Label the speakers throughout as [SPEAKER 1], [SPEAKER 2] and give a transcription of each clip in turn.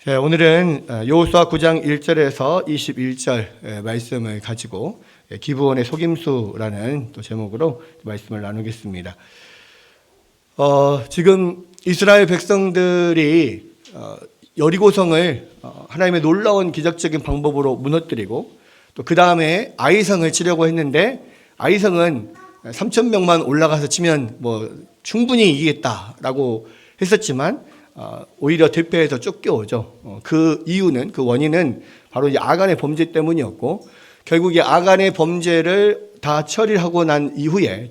[SPEAKER 1] 네, 오늘은 여호수아 9장 1절에서 21절 말씀을 가지고 기브온의 속임수라는 또 제목으로 말씀을 나누겠습니다. 지금 이스라엘 백성들이 여리고성을 하나님의 놀라운 기적적인 방법으로 무너뜨리고 또 그 다음에 아이성을 치려고 했는데 아이성은 3,000명만 올라가서 치면 뭐 충분히 이기겠다라고 했었지만 오히려 대패해서 쫓겨오죠. 그 이유는, 그 원인은 바로 이 아간의 범죄 때문이었고, 결국 이 아간의 범죄를 다 처벌하고 난 이후에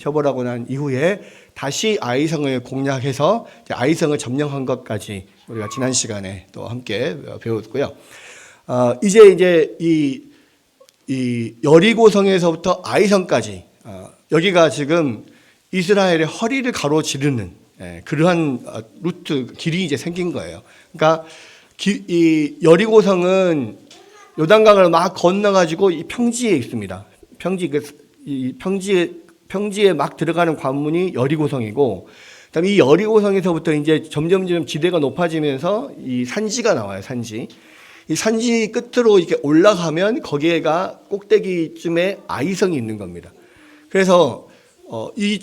[SPEAKER 1] 다시 아이성을 공략해서 아이성을 점령한 것까지 우리가 지난 시간에 또 함께 배웠고요. 이제 이 여리고성에서부터 아이성까지 여기가 지금 이스라엘의 허리를 가로지르는 그러한 루트 길이 이제 생긴 거예요. 그러니까 이 여리고성은 요단강을 막 건너가지고 이 평지에 있습니다. 평지에 막 들어가는 관문이 여리고성이고, 그다음에 이 여리고성에서부터 이제 점점 지대가 높아지면서 이 산지가 나와요. 이 산지 끝으로 이렇게 올라가면 거기에가 꼭대기쯤에 아이성이 있는 겁니다. 그래서 이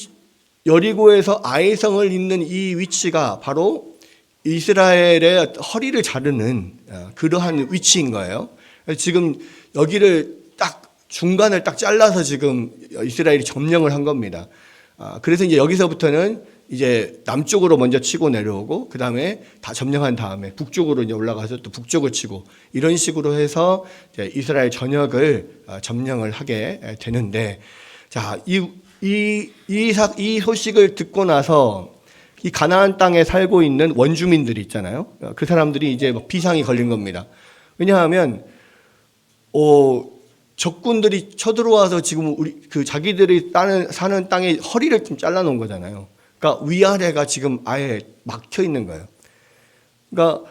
[SPEAKER 1] 여리고에서 아이성을 잇는 이 위치가 바로 이스라엘의 허리를 자르는 그러한 위치인 거예요. 지금 여기를 중간을 딱 잘라서 지금 이스라엘이 점령을 한 겁니다. 그래서 이제 여기서부터는 이제 남쪽으로 먼저 치고 내려오고, 그 다음에 다 점령한 다음에 북쪽으로 이제 올라가서 또 북쪽을 치고, 이런 식으로 해서 이제 이스라엘 전역을 점령을 하게 되는데, 자, 이 소식을 듣고 나서 이 가나안 땅에 살고 있는 원주민들이 있잖아요. 그 사람들이 이제 막 비상이 걸린 겁니다. 왜냐하면 적군들이 쳐들어와서 지금 자기들이 사는 땅에 허리를 좀 잘라놓은 거잖아요. 그러니까 위아래가 지금 아예 막혀 있는 거예요. 그러니까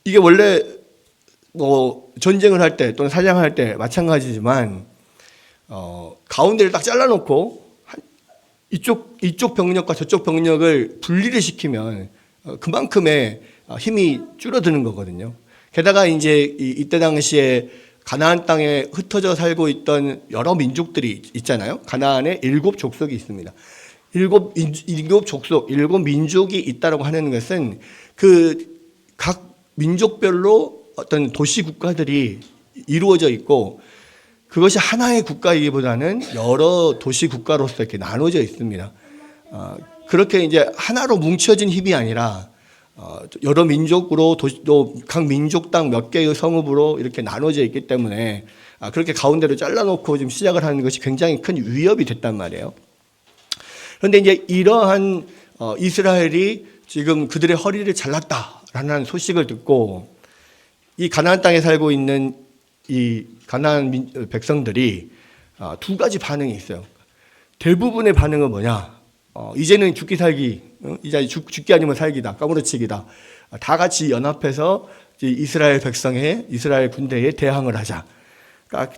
[SPEAKER 1] 이게 원래 뭐 전쟁을 할 때 또는 사냥할 때 마찬가지지만 가운데를 딱 잘라놓고 이쪽 병력과 저쪽 병력을 분리를 시키면 그만큼의 힘이 줄어드는 거거든요. 게다가 이제 이때 당시에 가나안 땅에 흩어져 살고 있던 여러 민족들이 있잖아요. 가나안에 7족속이 있습니다. 7 민족이 있다라고 하는 것은 그 각 민족별로 어떤 도시 국가들이 이루어져 있고, 그것이 하나의 국가이기보다는 여러 도시 국가로서 이렇게 나눠져 있습니다. 그렇게 이제 하나로 뭉쳐진 힘이 아니라 여러 민족으로 또 각 민족당 몇 개의 성읍으로 이렇게 나눠져 있기 때문에 그렇게 가운데로 잘라놓고 지금 시작을 하는 것이 굉장히 큰 위협이 됐단 말이에요. 그런데 이제 이러한 이스라엘이 지금 그들의 허리를 잘랐다라는 소식을 듣고 이 가나안 땅에 살고 있는 이 가나안 백성들이 두 가지 반응이 있어요. 대부분의 반응은 뭐냐? 이제는 죽기 살기, 이제 죽기 아니면 살기다, 까무러치기다. 다 같이 연합해서 이스라엘 군대에 대항을 하자. 그러니까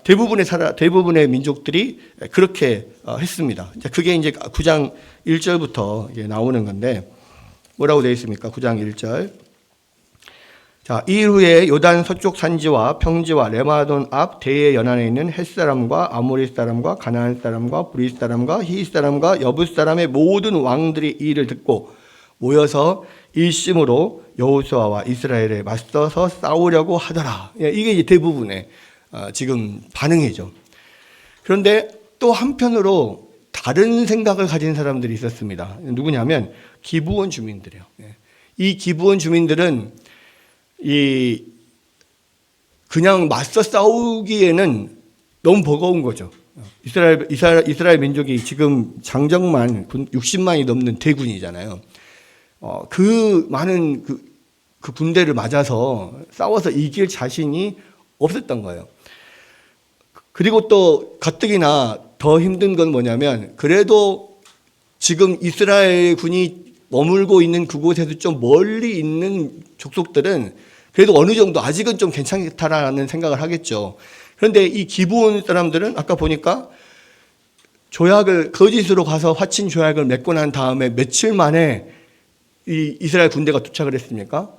[SPEAKER 1] 대부분의 민족들이 그렇게 했습니다. 그게 이제 9장 1절부터 나오는 건데, 뭐라고 되어 있습니까? 9장 1절. 자, 이후에 요단 서쪽 산지와 평지와 레마돈 앞 대의 연안에 있는 헷 사람과 아모리 사람과 가나안 사람과 브릿 사람과 히윗 사람과 여붓 사람의 모든 왕들이 이 일을 듣고 모여서 일심으로 여호수아와 이스라엘에 맞서서 싸우려고 하더라. 이게 이제 대부분의 지금 반응이죠. 그런데 또 한편으로 다른 생각을 가진 사람들이 있었습니다. 누구냐면 기브온 주민들이에요. 이 기브온 주민들은 그냥 맞서 싸우기에는 너무 버거운 거죠. 이스라엘 민족이 지금 장정만 60만이 넘는 대군이잖아요. 그 많은 그 군대를 맞아서 싸워서 이길 자신이 없었던 거예요. 그리고 또 가뜩이나 더 힘든 건 뭐냐면, 그래도 지금 이스라엘 군이 머물고 있는 그곳에서 좀 멀리 있는 족속들은 그래도 어느 정도 아직은 좀 괜찮다라는 생각을 하겠죠. 그런데 이 기브온 사람들은 아까 보니까 거짓으로 가서 화친 조약을 맺고 난 다음에 며칠 만에 이 이스라엘 군대가 도착을 했습니까?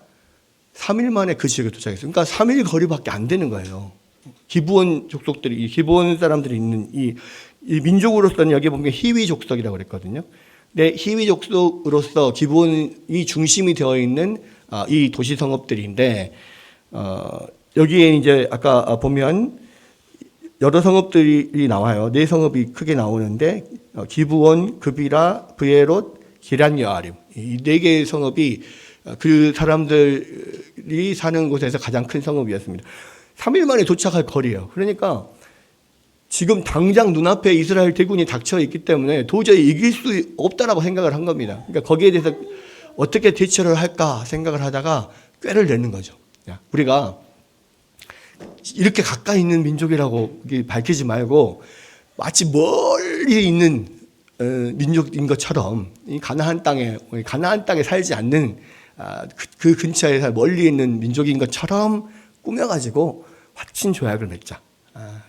[SPEAKER 1] 3일 만에 그 지역에 도착했어요. 그러니까 3일 거리밖에 안 되는 거예요. 기브온 족속들이, 기브온 사람들이 있는 이 민족으로서는 여기 보면 히위 족속이라고 그랬거든요. 근데 히위 족속으로서 기브온이 중심이 되어 있는 이 도시 성읍들인데, 여기에 이제 아까 보면 여러 성읍들이 나와요. 네 성읍이 크게 나오는데, 기브온, 그비라, 브에롯, 기란 여아림. 이 네 개의 성읍이 그 사람들이 사는 곳에서 가장 큰 성읍이었습니다. 3일 만에 도착할 거리예요. 그러니까 지금 당장 눈앞에 이스라엘 대군이 닥쳐 있기 때문에 도저히 이길 수 없다라고 생각을 한 겁니다. 그러니까 거기에 대해서 어떻게 대처를 할까 생각을 하다가 꾀를 내는 거죠. 우리가 이렇게 가까이 있는 민족이라고 밝히지 말고 마치 멀리 있는 민족인 것처럼 이 가나안 땅에 살지 않는 그 근처에 멀리 있는 민족인 것처럼 꾸며가지고 화친 조약을 맺자.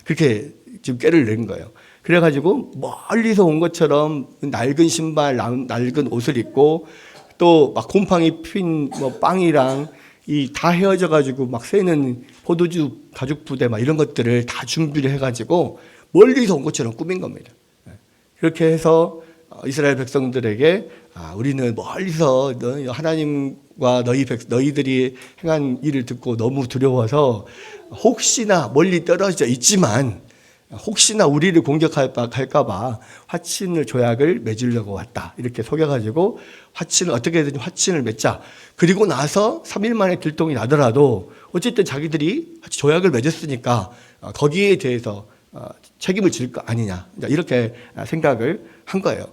[SPEAKER 1] 그렇게 지금 꾀를 낸 거예요. 그래가지고 멀리서 온 것처럼 낡은 신발, 낡은 옷을 입고 또 막 곰팡이 핀 뭐 빵이랑 이 다 헤어져가지고 막 새는 포도주 가죽 부대 막 이런 것들을 다 준비를 해가지고 멀리서 온 것처럼 꾸민 겁니다. 그렇게 해서 이스라엘 백성들에게 우리는 멀리서 하나님과 너희들이 행한 일을 듣고 너무 두려워서 혹시나 멀리 떨어져 있지만 혹시나 우리를 공격할까 봐 화친을 조약을 맺으려고 왔다. 이렇게 속여가지고 어떻게든 화친을 맺자. 그리고 나서 3일 만에 들통이 나더라도 어쨌든 자기들이 조약을 맺었으니까 거기에 대해서 책임을 질 거 아니냐. 이렇게 생각을 한 거예요.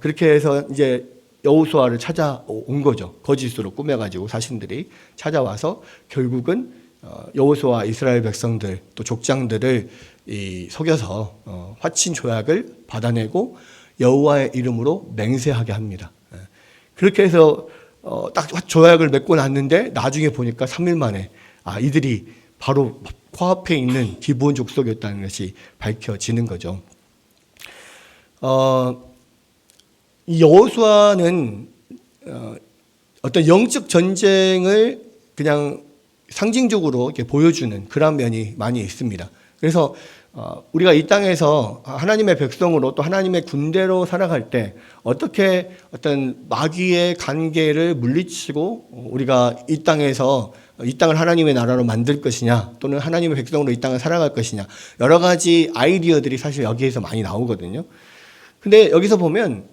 [SPEAKER 1] 그렇게 해서 이제 여호수아를 찾아온 거죠. 거짓으로 꾸며가지고 자신들이 찾아와서 결국은 여호수아 이스라엘 백성들 또 족장들을 속여서 화친 조약을 받아내고 여호와의 이름으로 맹세하게 합니다. 그렇게 해서 딱 조약을 맺고 났는데 나중에 보니까 3일 만에 이들이 바로 코앞에 있는 기브온 족속이었다는 것이 밝혀지는 거죠. 이 여호수아는 어떤 영적 전쟁을 그냥 상징적으로 이렇게 보여주는 그런 면이 많이 있습니다. 그래서 우리가 이 땅에서 하나님의 백성으로 또 하나님의 군대로 살아갈 때 어떻게 어떤 마귀의 관계를 물리치고 우리가 이 땅을 하나님의 나라로 만들 것이냐 또는 하나님의 백성으로 이 땅을 살아갈 것이냐 여러 가지 아이디어들이 사실 여기에서 많이 나오거든요. 근데 여기서 보면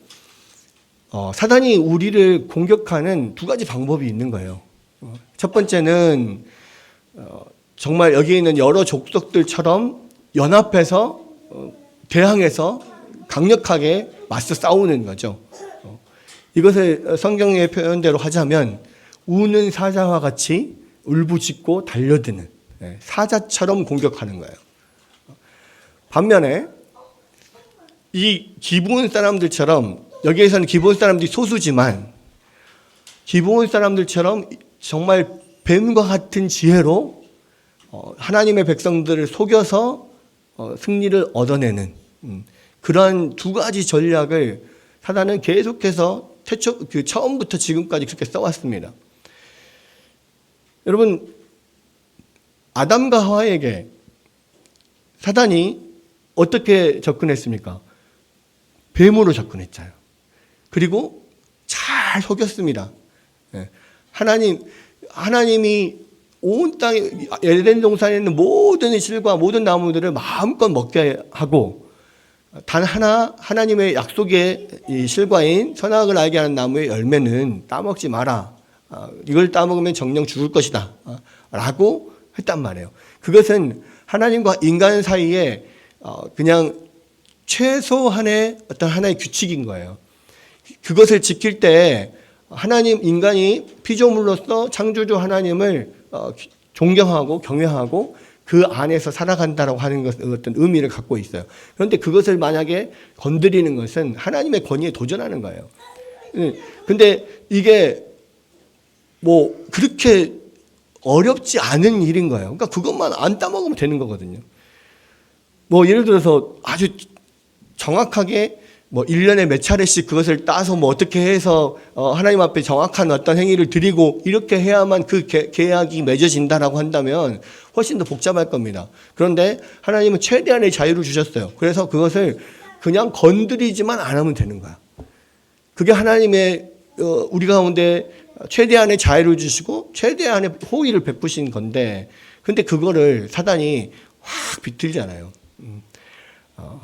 [SPEAKER 1] 사단이 우리를 공격하는 두 가지 방법이 있는 거예요. 첫 번째는 정말 여기에 있는 여러 족속들처럼 연합해서 대항해서 강력하게 맞서 싸우는 거죠. 이것을 성경의 표현대로 하자면 우는 사자와 같이 울부짖고 달려드는 사자처럼 공격하는 거예요. 반면에 이 기브온 사람들처럼 여기에서는 기브온 사람들이 소수지만 기브온 사람들처럼 정말 뱀과 같은 지혜로 하나님의 백성들을 속여서 승리를 얻어내는 그러한 두 가지 전략을 사단은 계속해서 처음부터 지금까지 그렇게 써왔습니다. 여러분, 아담과 하와에게 사단이 어떻게 접근했습니까? 뱀으로 접근했잖아요. 그리고 잘 속였습니다. 하나님이 온 땅에 에덴 동산에 있는 모든 실과 모든 나무들을 마음껏 먹게 하고 단 하나님의 약속의 이 실과인 선악을 알게 하는 나무의 열매는 따먹지 마라. 이걸 따먹으면 정령 죽을 것이다. 라고 했단 말이에요. 그것은 하나님과 인간 사이에 그냥 최소한의 어떤 하나의 규칙인 거예요. 그것을 지킬 때 인간이 피조물로서 창조주 하나님을 존경하고 경외하고 그 안에서 살아간다라고 하는 것은 어떤 의미를 갖고 있어요. 그런데 그것을 만약에 건드리는 것은 하나님의 권위에 도전하는 거예요. 근데 이게 뭐 그렇게 어렵지 않은 일인 거예요. 그러니까 그것만 안 따먹으면 되는 거거든요. 뭐 예를 들어서 아주 정확하게 뭐 1년에 몇 차례씩 그것을 따서 뭐 어떻게 해서 하나님 앞에 정확한 어떤 행위를 드리고 이렇게 해야만 그 계약이 맺어진다라고 한다면 훨씬 더 복잡할 겁니다. 그런데 하나님은 최대한의 자유를 주셨어요. 그래서 그것을 그냥 건드리지만 안 하면 되는 거야. 그게 하나님의 우리 가운데 최대한의 자유를 주시고 최대한의 호의를 베푸신 건데, 근데 그거를 사단이 확 비틀잖아요.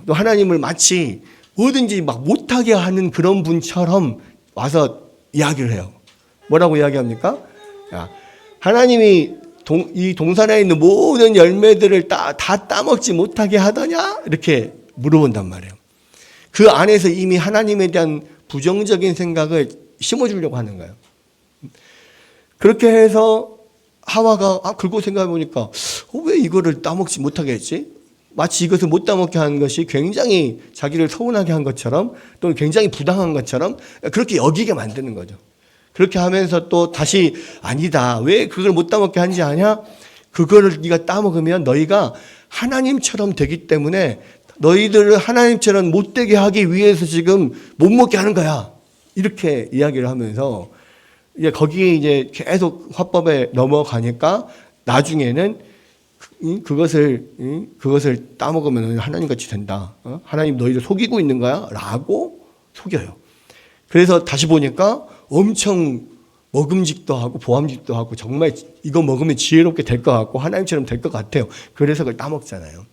[SPEAKER 1] 또 하나님을 마치 뭐든지 막 못하게 하는 그런 분처럼 와서 이야기를 해요. 뭐라고 이야기합니까? 야, 하나님이 이 동산에 있는 모든 열매들을 다 따먹지 못하게 하더냐? 이렇게 물어본단 말이에요. 그 안에서 이미 하나님에 대한 부정적인 생각을 심어주려고 하는 거예요. 그렇게 해서 하와가 그러고 생각해 보니까 왜 이거를 따먹지 못하게 했지? 마치 이것을 못 따먹게 한 것이 굉장히 자기를 서운하게 한 것처럼, 또는 굉장히 부당한 것처럼 그렇게 여기게 만드는 거죠. 그렇게 하면서 또 다시 아니다, 왜 그걸 못 따먹게 한지 아냐? 그거를 네가 따먹으면 너희가 하나님처럼 되기 때문에 너희들을 하나님처럼 못되게 하기 위해서 지금 못 먹게 하는 거야. 이렇게 이야기를 하면서 이제 거기에 이제 계속 화법에 넘어가니까 나중에는 그것을 따먹으면 하나님같이 된다. 하나님 너희를 속이고 있는 거야? 라고 속여요. 그래서 다시 보니까 엄청 먹음직도 하고 보암직도 하고 정말 이거 먹으면 지혜롭게 될 것 같고 하나님처럼 될 것 같아요. 그래서 그걸 따먹잖아요.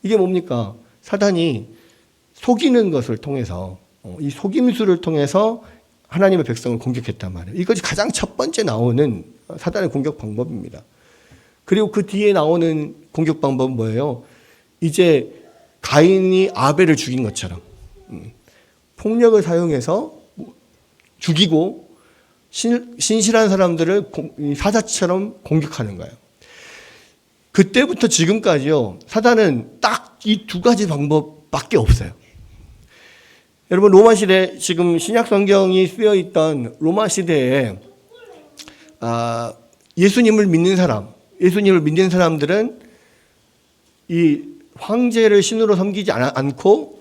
[SPEAKER 1] 이게 뭡니까? 사단이 속이는 것을 통해서, 이 속임수를 통해서 하나님의 백성을 공격했단 말이에요. 이것이 가장 첫 번째 나오는 사단의 공격 방법입니다. 그리고 그 뒤에 나오는 공격 방법은 뭐예요? 이제 가인이 아벨을 죽인 것처럼 폭력을 사용해서 죽이고 신실한 사람들을 사자처럼 공격하는 거예요. 그때부터 지금까지요, 사단은 딱 이 두 가지 방법밖에 없어요. 여러분, 로마 시대, 지금 신약 성경이 쓰여 있던 로마 시대에 예수님을 믿는 사람들은 이 황제를 신으로 섬기지 않고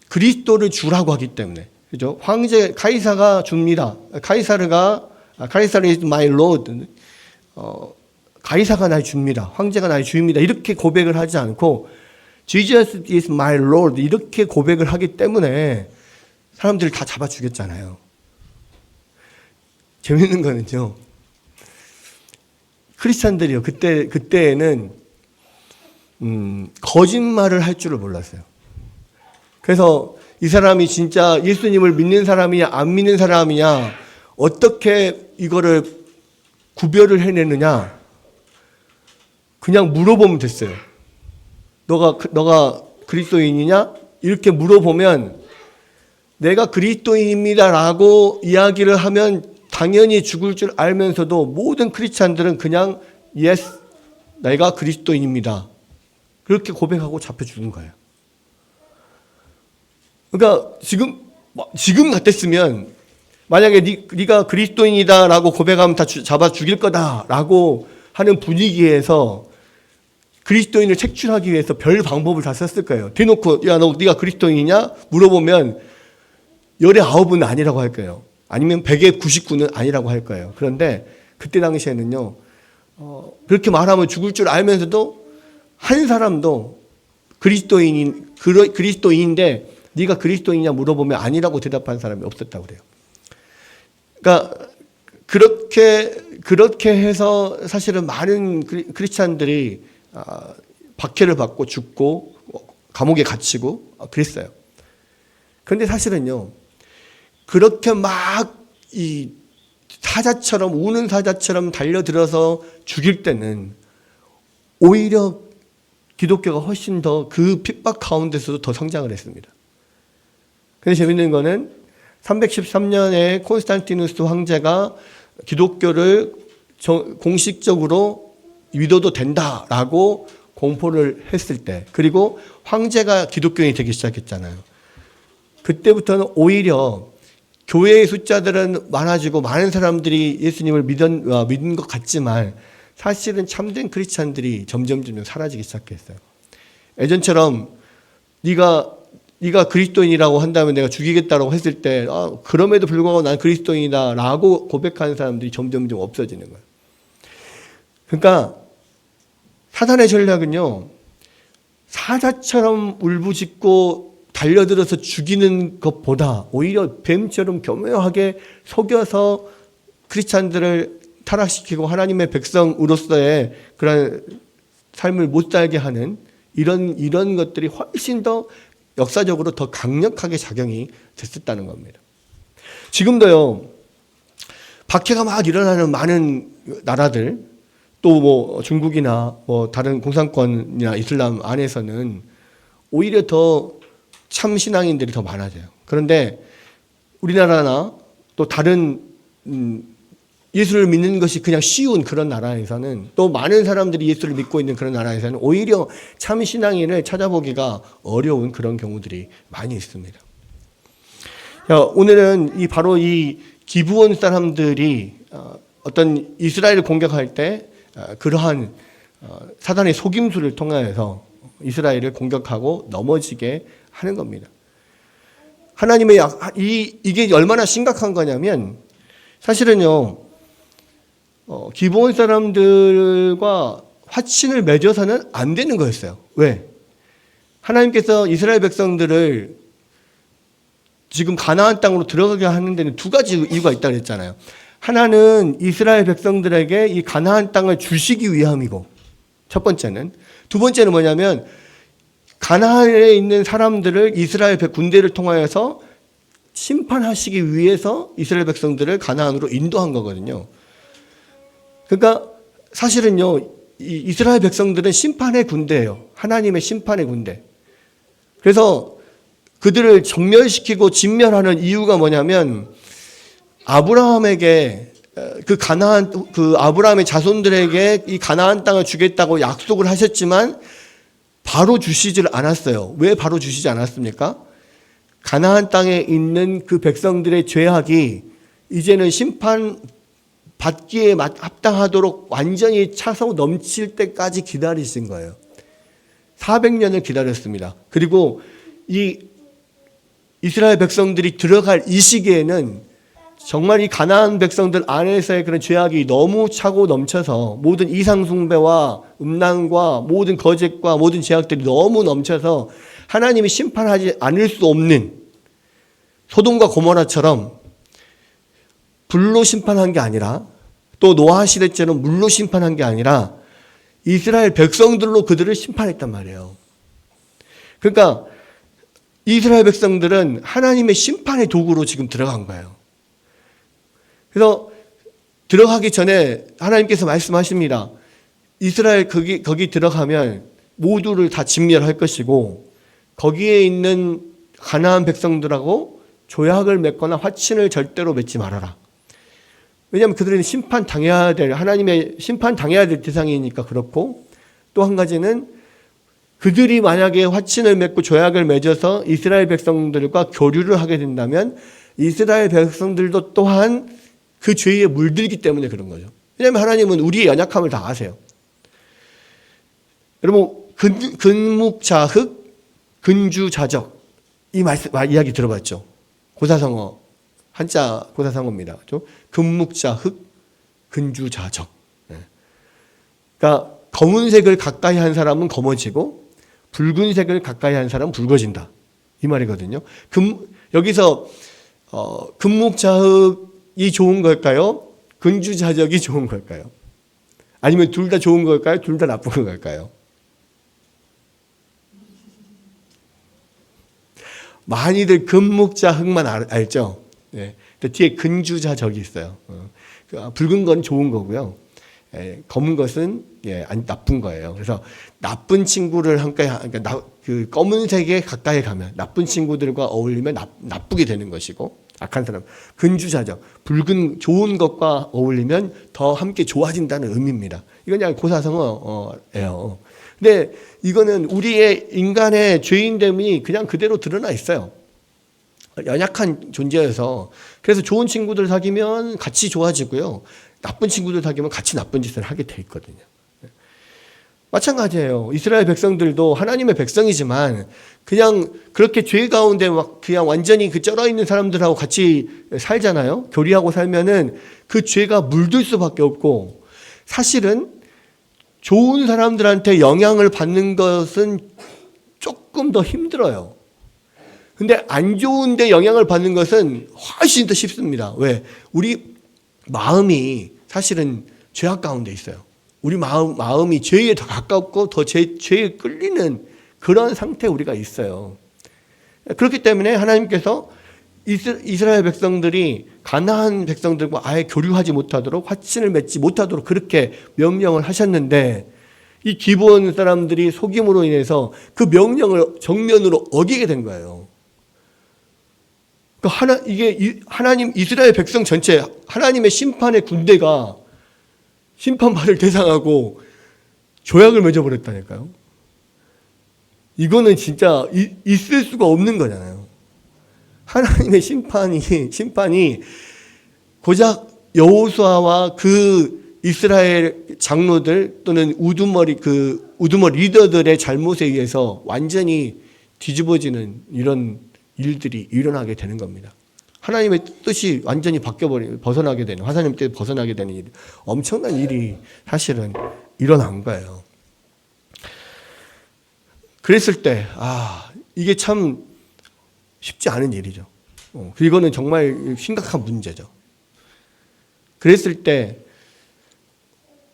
[SPEAKER 1] 그리스도를 주라고 하기 때문에, 그죠? 황제 카이사가 줍니다. 카이사르 is my lord. 가이사가 나의 주입니다. 황제가 나의 주입니다. 이렇게 고백을 하지 않고 Jesus is my Lord 이렇게 고백을 하기 때문에 사람들을 다 잡아 죽였잖아요. 재밌는 거는요, 크리스찬들이요, 그때에는 거짓말을 할 줄을 몰랐어요. 그래서 이 사람이 진짜 예수님을 믿는 사람이냐 안 믿는 사람이냐 어떻게 이거를 구별을 해내느냐, 그냥 물어보면 됐어요. 너가 그리스도인이냐? 이렇게 물어보면 내가 그리스도인입니다라고 이야기를 하면 당연히 죽을 줄 알면서도 모든 크리스찬들은 그냥 yes, 내가 그리스도인입니다. 그렇게 고백하고 잡혀 죽은 거예요. 그러니까 지금 같았으면 만약에 네가 그리스도인이다라고 고백하면 다 잡아 죽일 거다라고 하는 분위기에서 그리스도인을 색출하기 위해서 별 방법을 다 썼을 거예요. 대놓고 네가 그리스도인이냐? 물어보면 19은 아니라고 할 거예요. 아니면 100에 99는 아니라고 할 거예요. 그런데 그때 당시에는요, 그렇게 말하면 죽을 줄 알면서도 한 사람도 그리스도인인데 네가 그리스도인이냐 물어보면 아니라고 대답한 사람이 없었다고 그래요. 그러니까 그렇게 해서 사실은 많은 크리스찬들이 박해를 받고 죽고 감옥에 갇히고 그랬어요. 그런데 사실은요, 그렇게 막 이 사자처럼, 우는 사자처럼 달려들어서 죽일 때는 오히려 기독교가 훨씬 더 그 핍박 가운데서도 더 성장을 했습니다. 근데 재밌는 거는 313년에 콘스탄티누스 황제가 기독교를 공식적으로 믿어도 된다라고 공포를 했을 때, 그리고 황제가 기독교인이 되기 시작했잖아요. 그때부터는 오히려 교회의 숫자들은 많아지고 많은 사람들이 예수님을 믿은 것 같지만 사실은 참된 크리스찬들이 점점 사라지기 시작했어요. 예전처럼 네가 네가 그리스도인이라고 한다면 내가 죽이겠다라고 했을 때 그럼에도 불구하고 난 그리스도인이다라고 고백하는 사람들이 점점점 없어지는 거예요. 그러니까 사단의 전략은요, 사자처럼 울부짖고 달려들어서 죽이는 것보다 오히려 뱀처럼 교묘하게 속여서 크리스찬들을 타락시키고 하나님의 백성으로서의 그런 삶을 못 살게 하는 이런 것들이 훨씬 더 역사적으로 더 강력하게 작용이 됐었다는 겁니다. 지금도요, 박해가 막 일어나는 많은 나라들, 또 뭐 중국이나 뭐 다른 공산권이나 이슬람 안에서는 오히려 더 참신앙인들이 더 많아져요. 그런데 우리나라나 또 다른 예수를 믿는 것이 그냥 쉬운 그런 나라에서는, 또 많은 사람들이 예수를 믿고 있는 그런 나라에서는 오히려 참신앙인을 찾아보기가 어려운 그런 경우들이 많이 있습니다. 오늘은 바로 이 기브온 사람들이 어떤 이스라엘을 공격할 때 그러한 사단의 속임수를 통하여서 이스라엘을 공격하고 넘어지게 하는 겁니다. 하나님의 이게 얼마나 심각한 거냐면, 사실은요, 기브온 사람들과 화친을 맺어서는 안 되는 거였어요. 왜? 하나님께서 이스라엘 백성들을 지금 가나안 땅으로 들어가게 하는 데는 두 가지 이유가 있다고 했잖아요. 하나는 이스라엘 백성들에게 이 가나안 땅을 주시기 위함이고, 첫 번째는. 두 번째는 뭐냐면 가나안에 있는 사람들을 이스라엘 군대를 통하여서 심판하시기 위해서 이스라엘 백성들을 가나안으로 인도한 거거든요. 그러니까 사실은요, 이스라엘 백성들은 심판의 군대예요. 하나님의 심판의 군대. 그래서 그들을 정멸시키고 진멸하는 이유가 뭐냐면, 아브라함에게 아브라함의 자손들에게 이 가나안 땅을 주겠다고 약속을 하셨지만 바로 주시질 않았어요. 왜 바로 주시지 않았습니까? 가나안 땅에 있는 그 백성들의 죄악이 이제는 심판 받기에 합당하도록 완전히 차서 넘칠 때까지 기다리신 거예요. 400년을 기다렸습니다. 그리고 이 이스라엘 백성들이 들어갈 이 시기에는 정말 이 가나안 백성들 안에서의 그런 죄악이 너무 차고 넘쳐서 모든 이상숭배와 음란과 모든 거짓과 모든 죄악들이 너무 넘쳐서 하나님이 심판하지 않을 수 없는 소돔과 고모라처럼 불로 심판한 게 아니라, 또 노아 시대처럼 물로 심판한 게 아니라 이스라엘 백성들로 그들을 심판했단 말이에요. 그러니까 이스라엘 백성들은 하나님의 심판의 도구로 지금 들어간 거예요. 그래서 들어가기 전에 하나님께서 말씀하십니다. 이스라엘 거기 들어가면 모두를 다 진멸할 것이고, 거기에 있는 가나안 백성들하고 조약을 맺거나 화친을 절대로 맺지 말아라. 왜냐하면 그들은 하나님의 심판 당해야 될 대상이니까 그렇고, 또 한 가지는 그들이 만약에 화친을 맺고 조약을 맺어서 이스라엘 백성들과 교류를 하게 된다면 이스라엘 백성들도 또한 그 죄에 물들기 때문에 그런 거죠. 왜냐하면 하나님은 우리의 연약함을 다 아세요. 여러분, 근묵자흑, 근주자적, 이 이야기 들어봤죠? 고사성어, 한자 고사성어입니다. 그렇죠? 근묵자흑, 근주자적. 그러니까 검은색을 가까이 한 사람은 검어지고 붉은색을 가까이 한 사람은 붉어진다, 이 말이거든요. 여기서 근묵자흑이 좋은 걸까요? 근주자적이 좋은 걸까요? 아니면 둘 다 좋은 걸까요? 둘 다 나쁜 걸까요? 많이들 근묵자흑만 알죠? 네. 뒤에 근주자적이 있어요. 붉은 건 좋은 거고요. 검은 것은 나쁜 거예요. 그래서 나쁜 친구를 그러니까 그 검은색에 가까이 가면 나쁜 친구들과 어울리면 나쁘게 되는 것이고, 악한 사람 근주자적, 붉은 좋은 것과 어울리면 더 함께 좋아진다는 의미입니다. 이건 그냥 고사성어예요. 근데 이거는 우리의 인간의 죄인됨이 그냥 그대로 드러나 있어요. 연약한 존재여서. 그래서 좋은 친구들 사귀면 같이 좋아지고요, 나쁜 친구들 사귀면 같이 나쁜 짓을 하게 돼 있거든요. 마찬가지예요. 이스라엘 백성들도 하나님의 백성이지만 그냥 그렇게 죄 가운데 막 그냥 완전히 그 쩔어 있는 사람들하고 같이 살잖아요. 교리하고 살면은 그 죄가 물들 수밖에 없고, 사실은 좋은 사람들한테 영향을 받는 것은 조금 더 힘들어요. 근데 안 좋은데 영향을 받는 것은 훨씬 더 쉽습니다. 왜? 우리 마음이 사실은 죄악 가운데 있어요. 우리 마음이 죄에 더 가깝고 더 죄에 끌리는 그런 상태에 우리가 있어요. 그렇기 때문에 하나님께서 이스라엘 백성들이 가나안 백성들과 아예 교류하지 못하도록, 화친을 맺지 못하도록 그렇게 명령을 하셨는데, 이 기브온 사람들이 속임으로 인해서 그 명령을 정면으로 어기게 된 거예요. 이게 하나님, 이스라엘 백성 전체, 하나님의 심판의 군대가 심판받을 대상하고 조약을 맺어버렸다니까요. 이거는 진짜 있을 수가 없는 거잖아요. 하나님의 심판이 고작 여호수아와 그 이스라엘 장로들 또는 우두머리 리더들의 잘못에 의해서 완전히 뒤집어지는 이런 일들이 일어나게 되는 겁니다. 하나님의 뜻이 완전히 벗어나게 되는, 하나님 뜻 벗어나게 되는 일, 엄청난 일이 사실은 일어난 거예요. 그랬을 때, 이게 참 쉽지 않은 일이죠. 이거는 정말 심각한 문제죠. 그랬을 때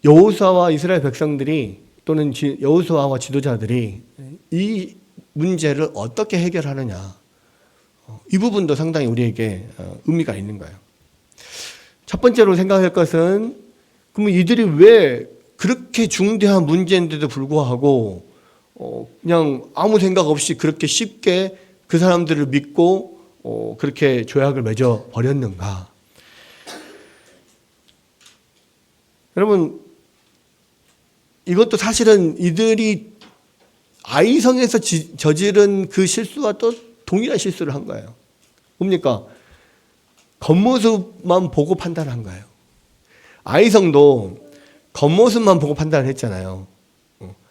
[SPEAKER 1] 여호수아와 이스라엘 백성들이 또는 여호수아와 지도자들이 이 문제를 어떻게 해결하느냐, 이 부분도 상당히 우리에게 의미가 있는 거예요. 첫 번째로 생각할 것은, 그러면 이들이 왜 그렇게 중대한 문제인데도 불구하고 그냥 아무 생각 없이 그렇게 쉽게 그 사람들을 믿고 그렇게 조약을 맺어 버렸는가? 여러분, 이것도 사실은 이들이 아이성에서 저지른 그 실수와 또 동일한 실수를 한 거예요. 뭡니까? 겉모습만 보고 판단한 거예요. 아이성도 겉모습만 보고 판단을 했잖아요.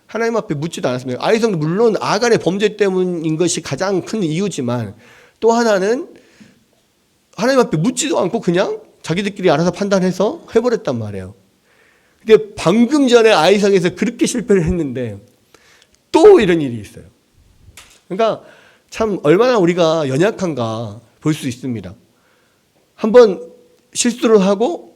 [SPEAKER 1] 하나님 앞에 묻지도 않았습니다. 아이성도 물론 아간의 범죄 때문인 것이 가장 큰 이유지만, 또 하나는 하나님 앞에 묻지도 않고 그냥 자기들끼리 알아서 판단해서 해버렸단 말이에요. 근데 방금 전에 아이성에서 그렇게 실패를 했는데 또 이런 일이 있어요. 그러니까 참 얼마나 우리가 연약한가 볼 수 있습니다. 한번 실수를 하고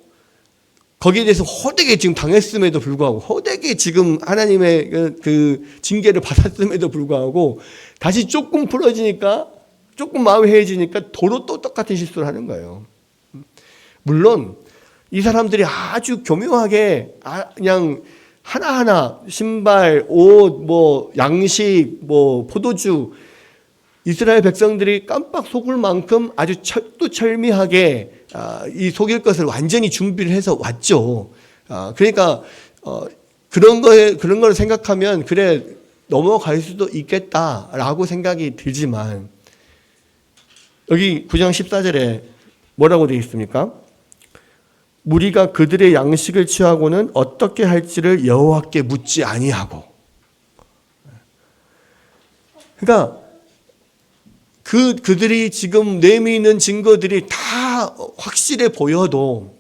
[SPEAKER 1] 거기에 대해서 호되게 지금 당했음에도 불구하고, 호되게 지금 하나님의 그 징계를 받았음에도 불구하고 다시 조금 풀어지니까, 조금 마음이 해해지니까 도로 또 똑같은 실수를 하는 거예요. 물론 이 사람들이 아주 교묘하게 그냥 하나하나 신발, 옷, 양식, 포도주, 이스라엘 백성들이 깜빡 속을 만큼 아주 철두철미하게 이 속일 것을 완전히 준비를 해서 왔죠. 그러니까 그런 걸 생각하면 그래 넘어갈 수도 있겠다라고 생각이 들지만, 여기 9장 14절에 뭐라고 되어 있습니까? 무리가 그들의 양식을 취하고는 어떻게 할지를 여호와께 묻지 아니하고. 그러니까 그들이 지금 내미는 증거들이 다 확실해 보여도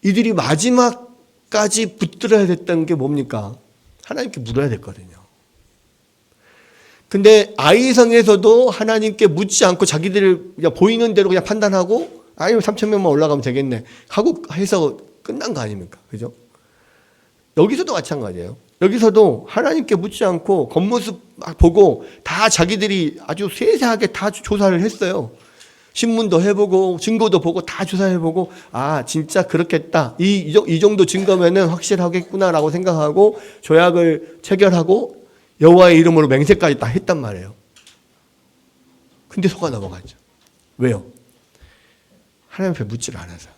[SPEAKER 1] 이들이 마지막까지 붙들어야 됐던 게 뭡니까? 하나님께 물어야 됐거든요. 근데 아이성에서도 하나님께 묻지 않고 자기들 그냥 보이는 대로 그냥 판단하고, 아니면 3,000명만 올라가면 되겠네 하고 해서 끝난 거 아닙니까? 그죠? 여기서도 마찬가지예요. 여기서도 하나님께 묻지 않고 겉모습 막 보고 다 자기들이 아주 세세하게 다 조사를 했어요. 신문도 해보고 증거도 보고 다 조사해보고, 진짜 그렇겠다, 이 정도 증거면은 확실하겠구나라고 생각하고 조약을 체결하고 여호와의 이름으로 맹세까지 다 했단 말이에요. 근데 속아 넘어갔죠. 왜요? 하나님 앞에 묻지를 않아서.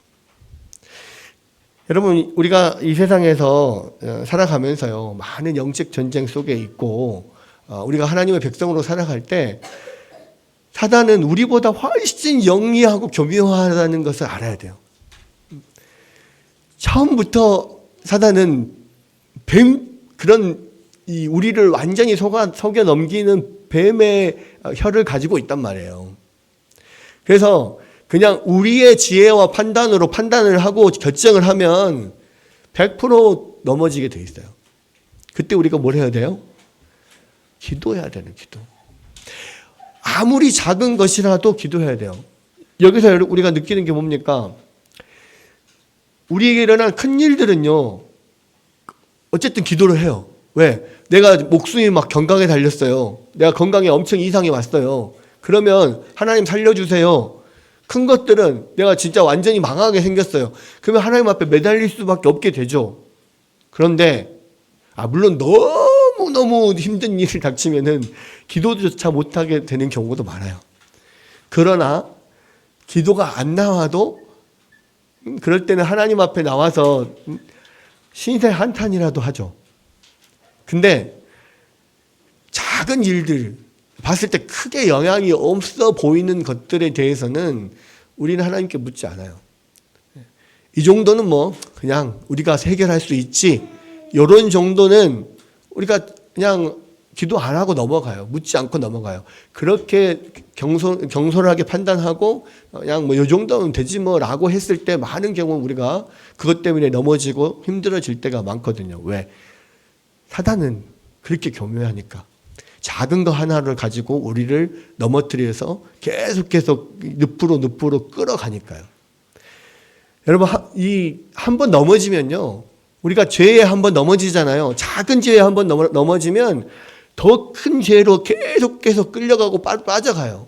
[SPEAKER 1] 여러분, 우리가 이 세상에서 살아가면서요, 많은 영적 전쟁 속에 있고, 우리가 하나님의 백성으로 살아갈 때 사단은 우리보다 훨씬 영리하고 교묘하다는 것을 알아야 돼요. 처음부터 사단은 그런 우리를 완전히 속여 넘기는 뱀의 혀를 가지고 있단 말이에요. 그래서 그냥 우리의 지혜와 판단으로 판단을 하고 결정을 하면 100% 넘어지게 돼 있어요. 그때 우리가 뭘 해야 돼요? 기도해야 되는 기도. 아무리 작은 것이라도 기도해야 돼요. 여기서 우리가 느끼는 게 뭡니까? 우리에게 일어난 큰 일들은요, 어쨌든 기도를 해요. 왜? 내가 목숨이 막 경강에 달렸어요. 내가 건강에 엄청 이상이 왔어요. 그러면 하나님 살려주세요. 큰 것들은 내가 진짜 완전히 망하게 생겼어요. 그러면 하나님 앞에 매달릴 수밖에 없게 되죠. 그런데 물론 너무너무 힘든 일이 닥치면은 기도조차 못하게 되는 경우도 많아요. 그러나 기도가 안 나와도 그럴 때는 하나님 앞에 나와서 신세 한탄이라도 하죠. 근데 작은 일들 봤을 때 크게 영향이 없어 보이는 것들에 대해서는 우리는 하나님께 묻지 않아요. 이 정도는 뭐 그냥 우리가 해결할 수 있지, 이런 정도는 우리가 그냥 기도 안 하고 넘어가요. 묻지 않고 넘어가요. 그렇게 경솔하게 판단하고 그냥 뭐 이 정도면 되지 뭐라고 했을 때 많은 경우 우리가 그것 때문에 넘어지고 힘들어질 때가 많거든요. 왜? 사단은 그렇게 교묘하니까. 작은 거 하나를 가지고 우리를 넘어뜨려서 계속 늪으로 끌어가니까요. 여러분, 한 번 넘어지면요, 우리가 죄에 한 번 넘어지잖아요. 작은 죄에 한 번 넘어지면 더 큰 죄로 계속 끌려가고 빠져가요.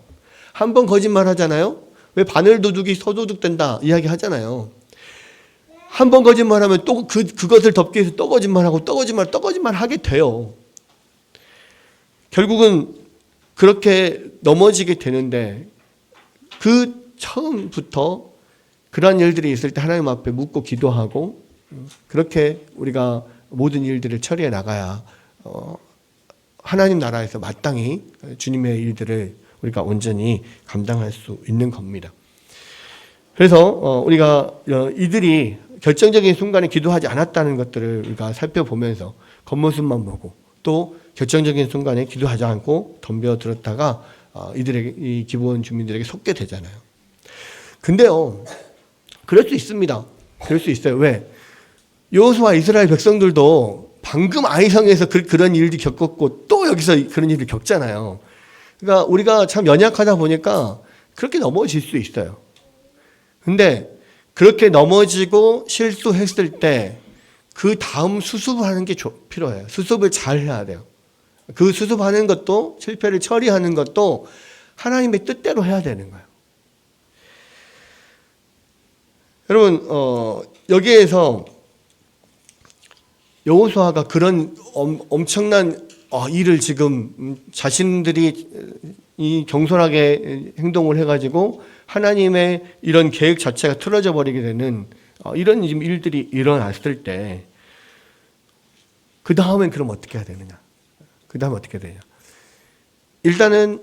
[SPEAKER 1] 한 번 거짓말 하잖아요. 왜 바늘도둑이 서도둑 된다 이야기 하잖아요. 한 번 거짓말하면 또 그것을 덮기 위해서 또 거짓말하고 또 거짓말 하게 돼요. 결국은 그렇게 넘어지게 되는데, 그 처음부터 그러한 일들이 있을 때 하나님 앞에 묻고 기도하고 그렇게 우리가 모든 일들을 처리해 나가야 하나님 나라에서 마땅히 주님의 일들을 우리가 온전히 감당할 수 있는 겁니다. 그래서 우리가 이들이 결정적인 순간에 기도하지 않았다는 것들을 우리가 살펴보면서 겉모습만 보고 또 결정적인 순간에 기도하지 않고 덤벼들었다가 이들에게, 이 기브온 주민들에게 속게 되잖아요. 근데요, 그럴 수 있습니다. 그럴 수 있어요. 왜? 여호수아 이스라엘 백성들도 방금 아이성에서 그런 일들이 겪었고 또 여기서 그런 일을 겪잖아요. 그러니까 우리가 참 연약하다 보니까 그렇게 넘어질 수 있어요. 근데 그렇게 넘어지고 실수했을 때 그 다음 수습을 하는 게 필요해요. 수습을 잘 해야 돼요. 그 수습하는 것도, 실패를 처리하는 것도 하나님의 뜻대로 해야 되는 거예요. 여러분, 여기에서 여호수아가 그런 엄청난 일을 지금 자신들이 이 경솔하게 행동을 해가지고 하나님의 이런 계획 자체가 틀어져 버리게 되는 이런 일들이 일어났을 때 그 다음엔 그럼 어떻게 해야 되느냐? 그 다음에 어떻게 되냐? 일단은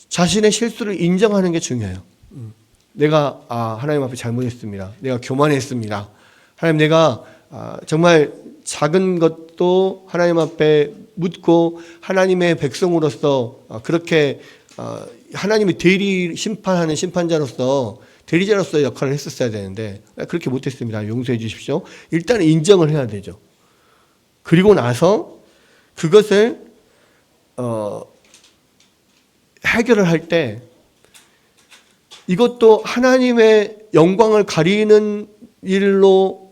[SPEAKER 1] 자신의 실수를 인정하는 게 중요해요. 내가 하나님 앞에 잘못했습니다. 내가 교만했습니다. 하나님, 내가 정말 작은 것도 하나님 앞에 묻고 하나님의 백성으로서 그렇게 하나님의 심판하는 심판자로서 대리자로서 역할을 했었어야 되는데 그렇게 못했습니다. 용서해 주십시오. 일단 인정을 해야 되죠. 그리고 나서 그것을 해결을 할 때 이것도 하나님의 영광을 가리는 일로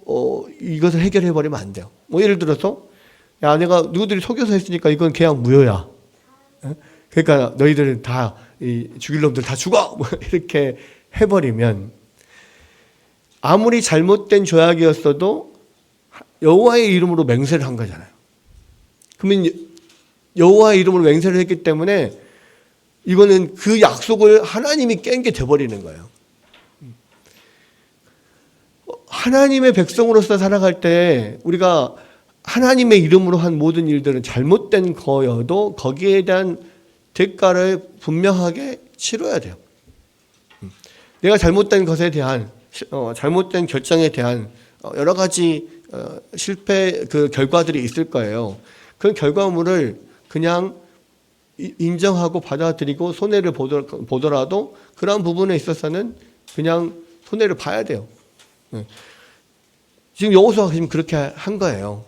[SPEAKER 1] 이것을 해결해 버리면 안 돼요. 뭐 예를 들어서, 야, 내가 누구들이 속여서 했으니까 이건 그냥 무효야. 그러니까 너희들은 다 죽일 놈들 다 죽어! 뭐 이렇게 해버리면 아무리 잘못된 조약이었어도 여호와의 이름으로 맹세를 한 거잖아요. 그러면 여호와의 이름으로 맹세를 했기 때문에 이거는 그 약속을 하나님이 깬 게 돼버리는 거예요. 하나님의 백성으로서 살아갈 때 우리가 하나님의 이름으로 한 모든 일들은 잘못된 거여도 거기에 대한 대가를 분명하게 치러야 돼요. 내가 잘못된 것에 대한 잘못된 결정에 대한 여러 가지 실패 그 결과들이 있을 거예요. 그 결과물을 그냥 인정하고 받아들이고 손해를 보더라도 그런 부분에 있어서는 그냥 손해를 봐야 돼요. 지금 여호수아가 지금 그렇게 한 거예요.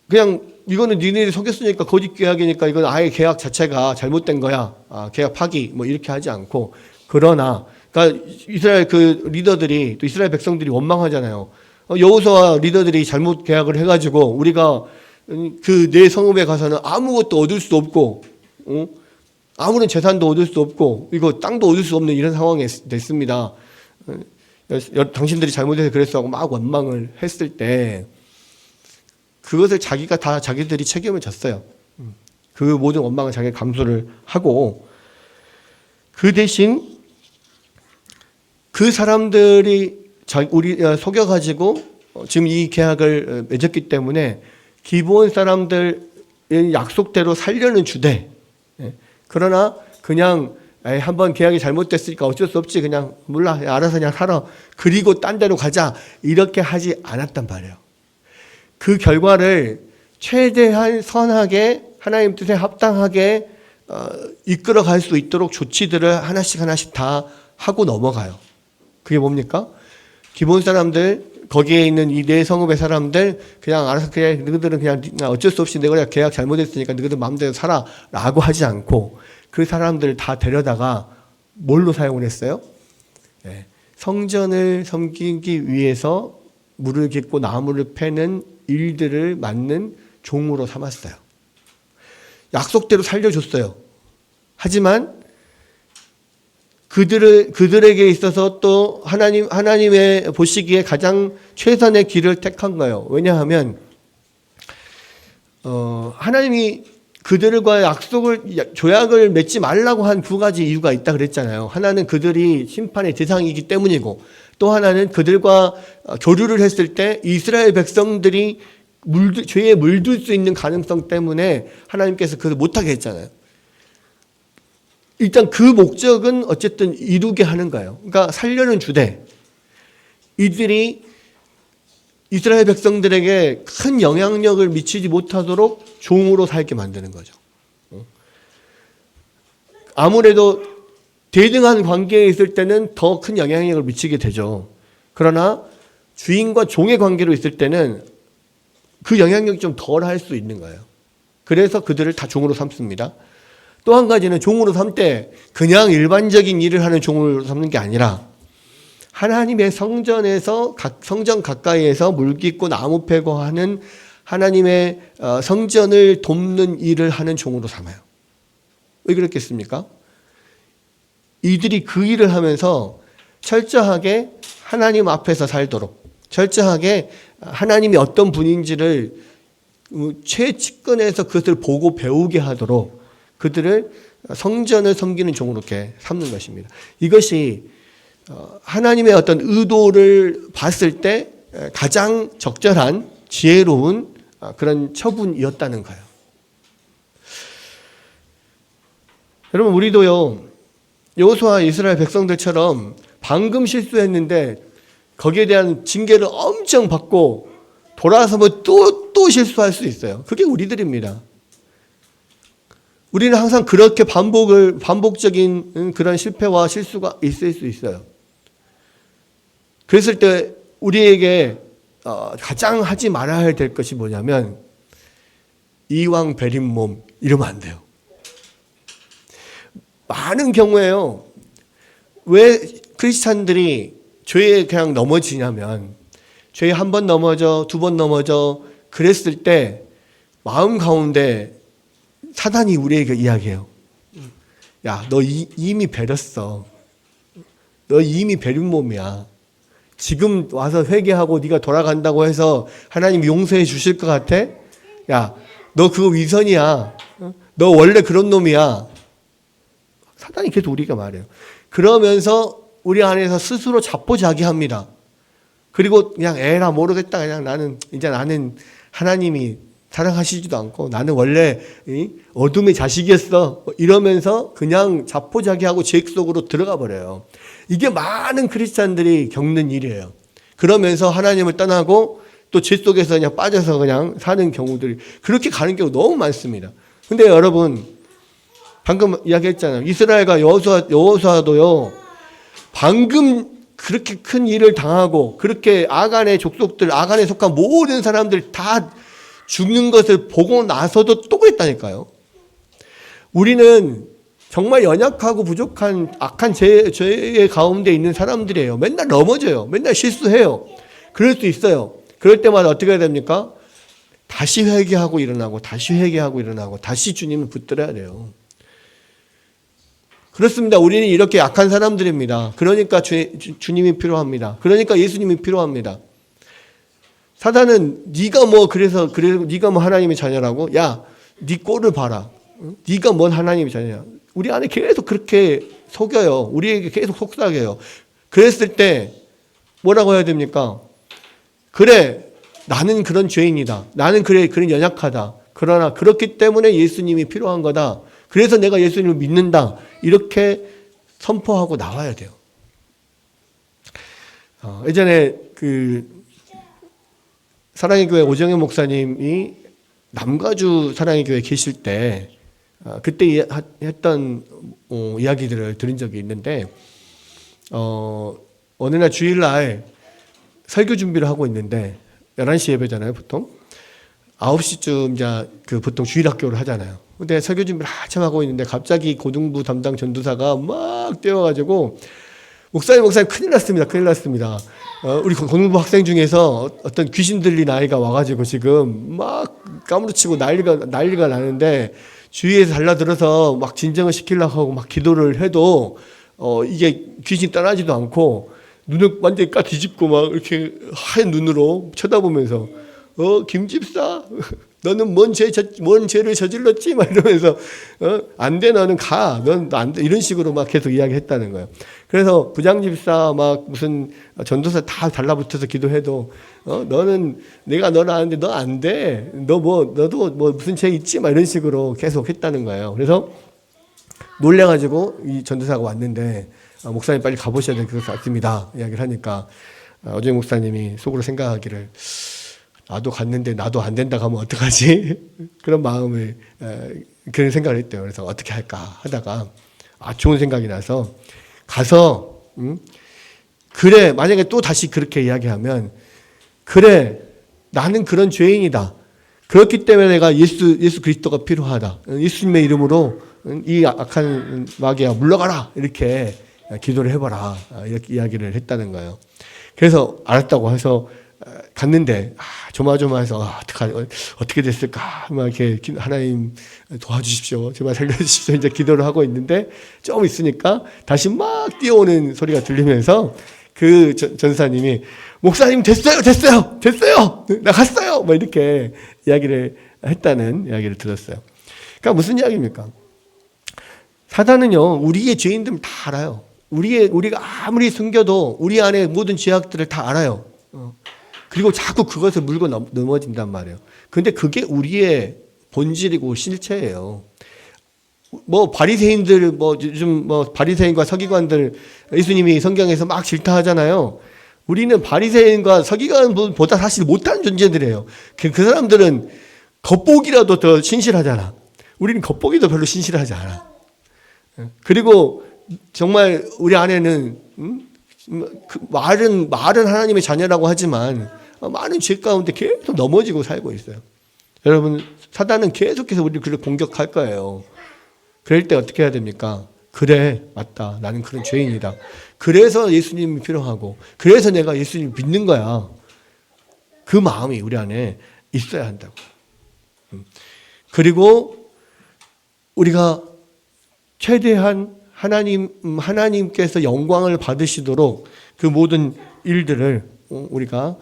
[SPEAKER 1] 그냥 이거는 니네들이 속였으니까 거짓 계약이니까 이건 아예 계약 자체가 잘못된 거야. 계약 파기 뭐 이렇게 하지 않고, 그러나 그러니까 이스라엘 그 리더들이 또 이스라엘 백성들이 원망하잖아요. 여호수아 리더들이 잘못 계약을 해가지고 우리가 그 내 성읍에 가서는 아무것도 얻을 수 없고, 아무런 재산도 얻을 수 없고, 이거 땅도 얻을 수 없는 이런 상황이 됐습니다. 당신들이 잘못해서 그랬어 하고 막 원망을 했을 때 그것을 자기가 다 자기들이 책임을 졌어요. 그 모든 원망을 자기가 감수를 하고, 그 대신 그 사람들이 우리 속여가지고 지금 이 계약을 맺었기 때문에 기브온 사람들 약속대로 살려는 주되, 그러나 그냥 한번 계약이 잘못됐으니까 어쩔 수 없지, 그냥 몰라, 알아서 그냥 살아, 그리고 딴 데로 가자, 이렇게 하지 않았단 말이에요. 그 결과를 최대한 선하게 하나님 뜻에 합당하게 이끌어 갈 수 있도록 조치들을 하나씩 다 하고 넘어가요. 그게 뭡니까? 기본 사람들, 거기에 있는 이 내 성읍의 사람들 그냥 알아서, 그냥 너희들은 그냥 어쩔 수 없이 내가 계약 잘못했으니까 너희들 마음대로 살아 라고 하지 않고, 그 사람들을 다 데려다가 뭘로 사용을 했어요? 성전을 섬기기 위해서 물을 깃고 나무를 패는 일들을 맡는 종으로 삼았어요. 약속대로 살려줬어요. 하지만 그들에게 있어서 또 하나님의 보시기에 가장 최선의 길을 택한 거예요. 왜냐하면 하나님이 그들과 조약을 맺지 말라고 한 두 가지 이유가 있다 그랬잖아요. 하나는 그들이 심판의 대상이기 때문이고, 또 하나는 그들과 교류를 했을 때 이스라엘 백성들이 죄에 물들 수 있는 가능성 때문에 하나님께서 그걸 못하게 했잖아요. 일단 그 목적은 어쨌든 이루게 하는 거예요. 그러니까 살려는 주되, 이들이 이스라엘 백성들에게 큰 영향력을 미치지 못하도록 종으로 살게 만드는 거죠. 아무래도 대등한 관계에 있을 때는 더 큰 영향력을 미치게 되죠. 그러나 주인과 종의 관계로 있을 때는 그 영향력이 좀 덜 할 수 있는 거예요. 그래서 그들을 다 종으로 삼습니다. 또 한 가지는 종으로 삼 때 그냥 일반적인 일을 하는 종으로 삼는 게 아니라 하나님의 성전에서, 성전 가까이에서 물 깃고 나무 패고 하는 하나님의 성전을 돕는 일을 하는 종으로 삼아요. 왜 그렇겠습니까? 이들이 그 일을 하면서 철저하게 하나님 앞에서 살도록, 철저하게 하나님이 어떤 분인지를 최측근에서 그것을 보고 배우게 하도록 그들을 성전을 섬기는 종으로 이렇게 삼는 것입니다. 이것이 하나님의 어떤 의도를 봤을 때 가장 적절한 지혜로운 그런 처분이었다는 거예요. 여러분, 우리도요, 여호수아 이스라엘 백성들처럼 방금 실수했는데 거기에 대한 징계를 엄청 받고 돌아서면 또 실수할 수 있어요. 그게 우리들입니다. 우리는 항상 그렇게 반복적인 그런 실패와 실수가 있을 수 있어요. 그랬을 때 우리에게 가장 하지 말아야 될 것이 뭐냐면 이왕 베린 몸 이러면 안 돼요. 많은 경우에요. 왜 크리스찬들이 죄에 그냥 넘어지냐면, 죄에 한 번 넘어져, 두 번 넘어져 그랬을 때 마음 가운데 사단이 우리에게 이야기해요. 야, 너 이미 베렸어. 너 이미 베린 몸이야. 지금 와서 회개하고 네가 돌아간다고 해서 하나님 용서해 주실 것 같아? 야, 너 그거 위선이야. 너 원래 그런 놈이야. 사단이 계속 우리가 말해요. 그러면서 우리 안에서 스스로 자포자기합니다. 그리고 그냥 에라 모르겠다. 그냥 나는 하나님이 사랑하시지도 않고 나는 원래 어둠의 자식이었어. 이러면서 그냥 자포자기하고 죄 속으로 들어가 버려요. 이게 많은 크리스찬들이 겪는 일이에요. 그러면서 하나님을 떠나고 또 죄 속에서 그냥 빠져서 그냥 사는 경우들이 그렇게 가는 경우 너무 많습니다. 근데 여러분 방금 이야기했잖아요. 이스라엘과 여호수아도요. 방금 그렇게 큰 일을 당하고 그렇게 아간의 족속들, 아간에 속한 모든 사람들 다 죽는 것을 보고 나서도 또 그랬다니까요. 우리는 정말 연약하고 부족한 악한 죄의 가운데 있는 사람들이에요. 맨날 넘어져요. 맨날 실수해요. 그럴 수 있어요. 그럴 때마다 어떻게 해야 됩니까? 다시 회개하고 일어나고 다시 회개하고 일어나고 다시 주님을 붙들어야 돼요. 그렇습니다. 우리는 이렇게 약한 사람들입니다. 그러니까 주님이 필요합니다. 그러니까 예수님이 필요합니다. 사단은 네가 뭐 그래서 네가 뭐 하나님의 자녀라고? 야, 네 꼴을 봐라. 네가 뭔 하나님의 자녀야. 우리 안에 계속 그렇게 속여요. 우리에게 계속 속삭여요. 그랬을 때 뭐라고 해야 됩니까? 그래, 나는 그런 죄인이다. 나는 그런 연약하다. 그러나 그렇기 때문에 예수님이 필요한 거다. 그래서 내가 예수님을 믿는다. 이렇게 선포하고 나와야 돼요. 예전에 사랑의 교회 오정현 목사님이 남가주 사랑의 교회에 계실 때 그때 했던 이야기들을 들은 적이 있는데 어느 날 주일날 설교 준비를 하고 있는데 11시 예배잖아요 보통 9시쯤 이제 보통 주일학교를 하잖아요. 근데 설교 준비를 한참 하고 있는데 갑자기 고등부 담당 전도사가 막 뛰어가지고 목사님 큰일 났습니다. 우리 고등부 학생 중에서 어떤 귀신 들린 아이가 와가지고 지금 막 까무러치고 난리가 나는데 주위에서 달라들어서 막 진정을 시키려고 하고 막 기도를 해도 이게 귀신 떠나지도 않고 눈을 완전히 뒤집고 막 이렇게 하얀 눈으로 쳐다보면서 김 집사 너는 뭔 죄를 저질렀지? 막 이러면서 안 돼 너는 가. 넌 안 돼. 이런 식으로 막 계속 이야기했다는 거예요. 그래서 부장 집사 막 무슨 전도사 다 달라붙어서 기도해도 너는 내가 너를 아는데 너 안 돼. 너도 뭐 무슨 죄 있지? 막 이런 식으로 계속 했다는 거예요. 그래서 놀래가지고 이 전도사가 왔는데 목사님 빨리 가보셔야 될 것 같습니다. 이야기를 하니까 어제 목사님이 속으로 생각하기를 나도 갔는데 나도 안 된다 하면 어떡하지? 그런 마음을 그런 생각을 했대요. 그래서 어떻게 할까 하다가 좋은 생각이 나서 가서 그래 만약에 또 다시 그렇게 이야기하면 그래 나는 그런 죄인이다. 그렇기 때문에 내가 예수 그리스도가 필요하다. 예수님의 이름으로 이 악한 마귀야 물러가라 이렇게 기도를 해봐라 이렇게 이야기를 했다는 거예요. 그래서 알았다고 해서 갔는데 조마조마해서 어떻게 됐을까 막 이렇게 하나님 도와주십시오 제발 살려주십시오 이제 기도를 하고 있는데 좀 있으니까 다시 막 뛰어오는 소리가 들리면서 그 전사님이 목사님 됐어요 나 갔어요 막 이렇게 이야기를 했다는 이야기를 들었어요. 그러니까 무슨 이야기입니까? 사단은요 우리의 죄인들 다 알아요. 우리가 아무리 숨겨도 우리 안에 모든 죄악들을 다 알아요. 그리고 자꾸 그것을 물고 넘어진단 말이에요. 근데 그게 우리의 본질이고 실체예요. 바리새인들 요즘 바리새인과 서기관들 예수님이 성경에서 막 질타하잖아요. 우리는 바리새인과 서기관보다 사실 못한 존재들이에요. 그 사람들은 겉보기라도 더 신실하잖아. 우리는 겉보기도 별로 신실하지 않아. 그리고 정말 우리 안에는 말은 하나님의 자녀라고 하지만 많은 죄 가운데 계속 넘어지고 살고 있어요. 여러분 사단은 계속해서 우리를 그렇게 공격할 거예요. 그럴 때 어떻게 해야 됩니까? 그래 맞다 나는 그런 죄인이다. 그래서 예수님이 필요하고 그래서 내가 예수님을 믿는 거야. 그 마음이 우리 안에 있어야 한다고. 그리고 우리가 최대한 하나님께서 영광을 받으시도록 그 모든 일들을 우리가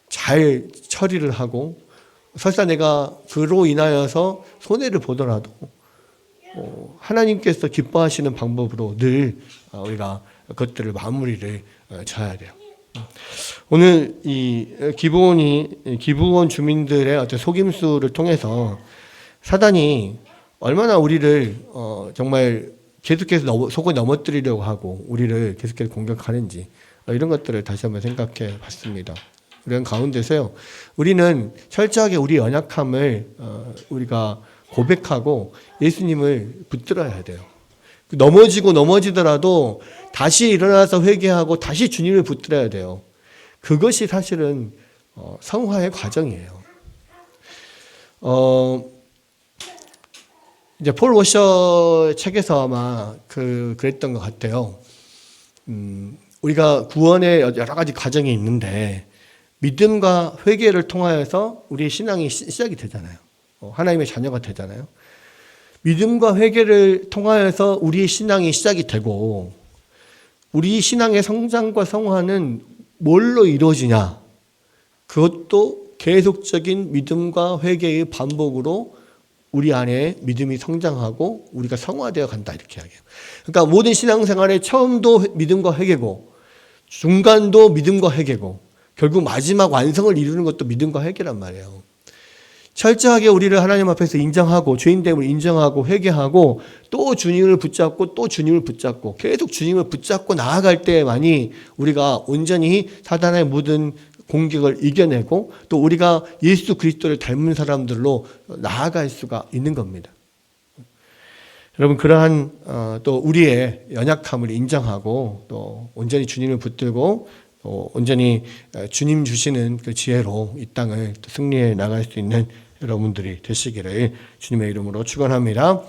[SPEAKER 1] 잘 처리를 하고 설사 내가 그로 인하여서 손해를 보더라도 하나님께서 기뻐하시는 방법으로 늘 우리가 그것들을 마무리를 져야 돼요. 오늘 이 기브온 주민들의 어떤 속임수를 통해서 사단이 얼마나 우리를 정말 계속해서 속을 넘어뜨리려고 하고 우리를 계속해서 공격하는지 이런 것들을 다시 한번 생각해 봤습니다. 우리는 가운데서요. 우리는 철저하게 우리 연약함을 우리가 고백하고 예수님을 붙들어야 돼요. 넘어지더라도 다시 일어나서 회개하고 다시 주님을 붙들어야 돼요. 그것이 사실은 성화의 과정이에요. 이제 폴 워셔 책에서 아마 그랬던 것 같아요. 우리가 구원의 여러 가지 과정이 있는데 믿음과 회개를 통하여서 우리의 신앙이 시작이 되잖아요. 하나님의 자녀가 되잖아요. 믿음과 회개를 통하여서 우리의 신앙이 시작이 되고 우리 신앙의 성장과 성화는 뭘로 이루어지냐? 그것도 계속적인 믿음과 회개의 반복으로 우리 안에 믿음이 성장하고 우리가 성화되어 간다 이렇게 이야기해요. 그러니까 모든 신앙생활의 처음도 믿음과 회개고 중간도 믿음과 회개고 결국 마지막 완성을 이루는 것도 믿음과 회개란 말이에요. 철저하게 우리를 하나님 앞에서 인정하고 죄인됨을 인정하고 회개하고 또 주님을 붙잡고 또 주님을 붙잡고 계속 주님을 붙잡고 나아갈 때만이 우리가 온전히 사단의 모든 공격을 이겨내고 또 우리가 예수 그리스도를 닮은 사람들로 나아갈 수가 있는 겁니다. 여러분 그러한 또 우리의 연약함을 인정하고 또 온전히 주님을 붙들고 또 온전히 주님 주시는 그 지혜로 이 땅을 승리해 나갈 수 있는 여러분들이 되시기를 주님의 이름으로 축원합니다.